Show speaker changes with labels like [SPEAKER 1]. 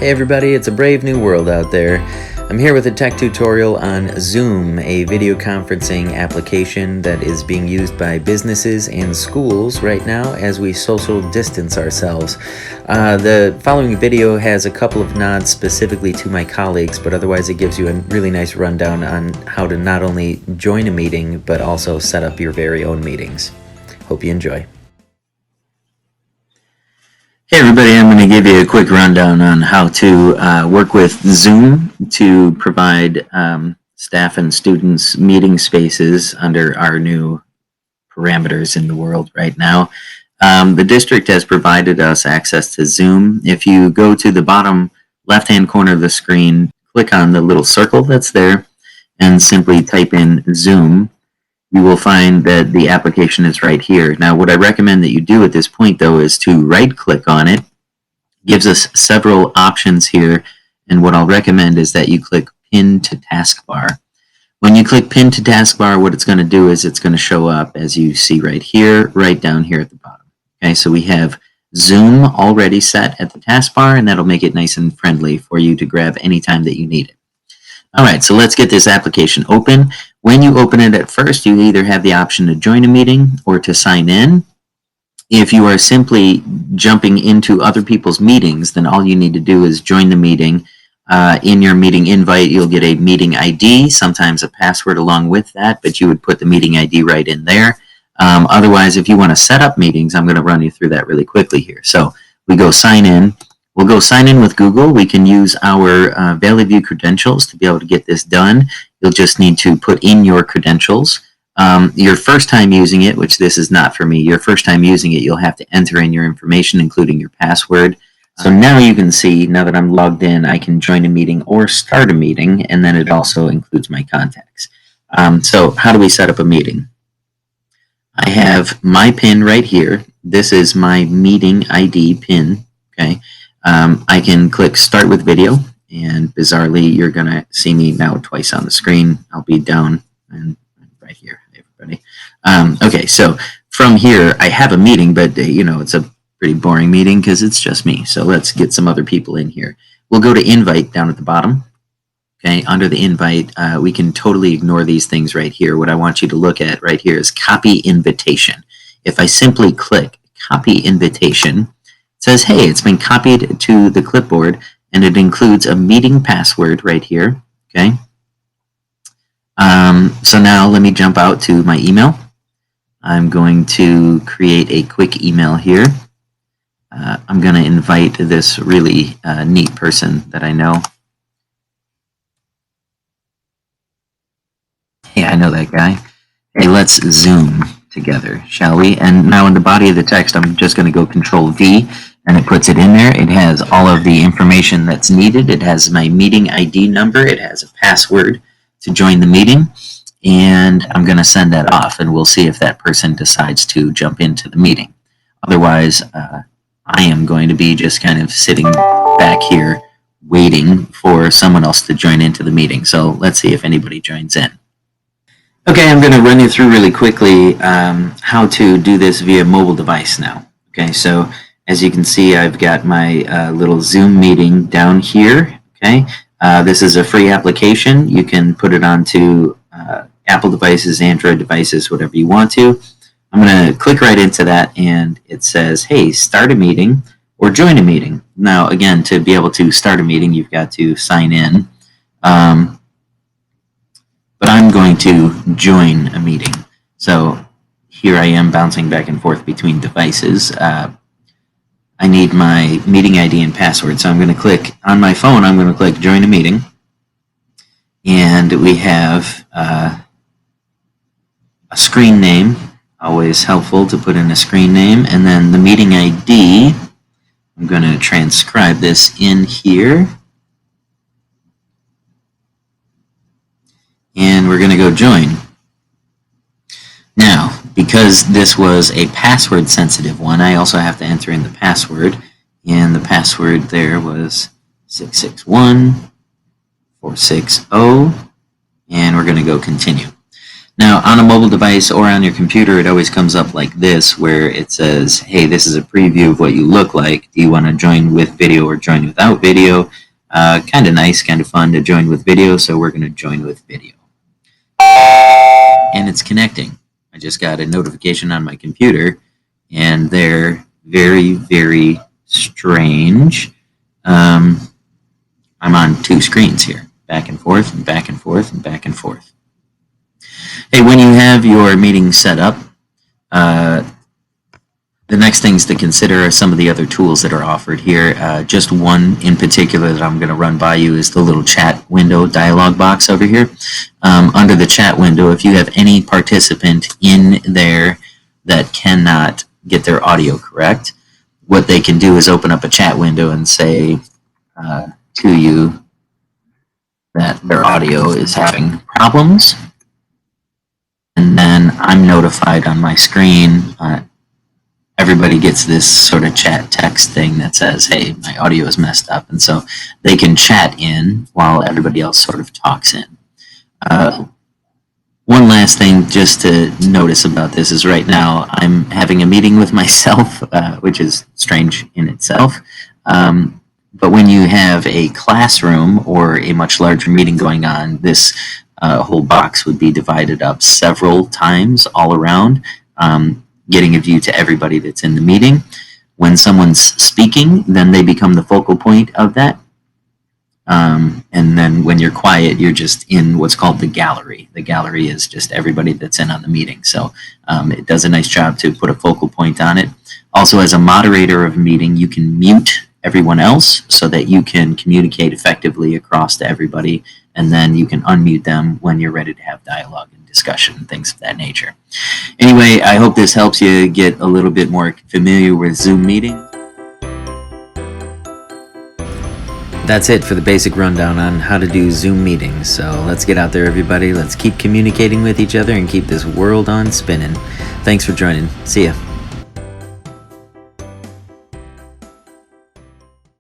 [SPEAKER 1] Hey everybody, it's a brave new world out there. I'm here with a tech tutorial on Zoom, a video conferencing application that is being used by businesses and schools right now as we social distance ourselves. The following video has a couple of nods specifically to my colleagues, but otherwise it gives you a really nice rundown on how to not only join a meeting, but also set up your very own meetings. Hope you enjoy. Hey everybody, I'm going to give you a quick rundown on how to work with Zoom to provide staff and students meeting spaces under our new parameters in the world right now. The district has provided us access to Zoom. If you go to the bottom left-hand corner of the screen, click on the little circle that's there and simply type in Zoom. You will find that the application is right here. Now, what I recommend that you do at this point, though, is to right-click on it. It gives us several options here, and what I'll recommend is that you click Pin to Taskbar. When you click Pin to Taskbar, what it's going to do is it's going to show up, as you see right here, right down here at the bottom. Okay, so we have Zoom already set at the taskbar, and that'll make it nice and friendly for you to grab anytime that you need it. All right, so let's get this application open. When you open it at first, you either have the option to join a meeting or to sign in. If you are simply jumping into other people's meetings, then all you need to do is join the meeting. In your meeting invite, you'll get a meeting ID, sometimes a password along with that, but you would put the meeting ID right in there. Otherwise, if you want to set up meetings, I'm going to run you through that really quickly here. So we go sign in. We'll go sign in with Google. We can use our Valley View credentials to be able to get this done. You'll just need to put in your credentials. Your first time using it, which this is not for me, your first time using it, you'll have to enter in your information, including your password. So now you can see, now that I'm logged in, I can join a meeting or start a meeting, and then it also includes my contacts. So how do we set up a meeting? I have my PIN right here. This is my meeting ID PIN, okay? I can click Start with Video, and bizarrely, you're going to see me now twice on the screen. I'll be down and right here. Hey, everybody. Okay, so from here, I have a meeting, but it's a pretty boring meeting because it's just me. So let's get some other people in here. We'll go to Invite down at the bottom. Okay, under the invite, we can totally ignore these things right here. What I want you to look at right here is Copy Invitation. If I simply click Copy Invitation, it says, hey, it's been copied to the clipboard, and it includes a meeting password right here, okay? So now let me jump out to my email. I'm going to create a quick email here. I'm going to invite this really neat person that I know. Hey, I know that guy. Hey, let's Zoom together, shall we? And now in the body of the text, I'm just going to go Control-V, and it puts it in there. It has all of the information that's needed. It has my meeting ID number. It has a password to join the meeting, and I'm going to send that off, and we'll see if that person decides to jump into the meeting. Otherwise, I am going to be just kind of sitting back here waiting for someone else to join into the meeting. So let's see if anybody joins in. Okay, I'm going to run you through really quickly how to do this via mobile device now. Okay, so as you can see, I've got my little Zoom meeting down here. Okay, this is a free application. You can put it onto Apple devices, Android devices, whatever you want to. I'm going to click right into that, and it says, hey, start a meeting or join a meeting. Now, again, to be able to start a meeting, you've got to sign in. But I'm going to join a meeting. So here I am bouncing back and forth between devices. I need my meeting ID and password. So I'm going to click on my phone. I'm going to click Join a Meeting. And we have a screen name. Always helpful to put in a screen name. And then the meeting ID, I'm going to transcribe this in here. And we're going to go join. Now, because this was a password sensitive one, I also have to enter in the password, and the password there was 661460, and we're going to go continue. Now, on a mobile device or on your computer, it always comes up like this, where it says, hey, this is a preview of what you look like. Do you want to join with video or join without video? Kind of nice, kind of fun to join with video, so we're going to join with video. And it's connecting. I just got a notification on my computer, and they're very, very strange. I'm on two screens here, back and forth, and back and forth, and back and forth. Hey, when you have your meeting set up, the next things to consider are some of the other tools that are offered here. Just one in particular that I'm going to run by you is the little chat window dialog box over here. Under the chat window, if you have any participant in there that cannot get their audio correct, what they can do is open up a chat window and say to you that their audio is having problems. And then I'm notified on my screen. Everybody gets this sort of chat text thing that says, hey, my audio is messed up. And so they can chat in while everybody else sort of talks in. One last thing just to notice about this is right now I'm having a meeting with myself, which is strange in itself. But when you have a classroom or a much larger meeting going on, this whole box would be divided up several times all around, getting a view to everybody that's in the meeting. When someone's speaking, then they become the focal point of that. And then when you're quiet, you're just in what's called the gallery. The gallery is just everybody that's in on the meeting. So it does a nice job to put a focal point on it. Also, as a moderator of a meeting, you can mute everyone else so that you can communicate effectively across to everybody, and then you can unmute them when you're ready to have dialogue and discussion and things of that nature. Anyway, I hope this helps you get a little bit more familiar with Zoom meetings. That's it for the basic rundown on how to do Zoom meetings. So let's get out there, everybody. Let's keep communicating with each other and keep this world on spinning. Thanks for joining. See ya.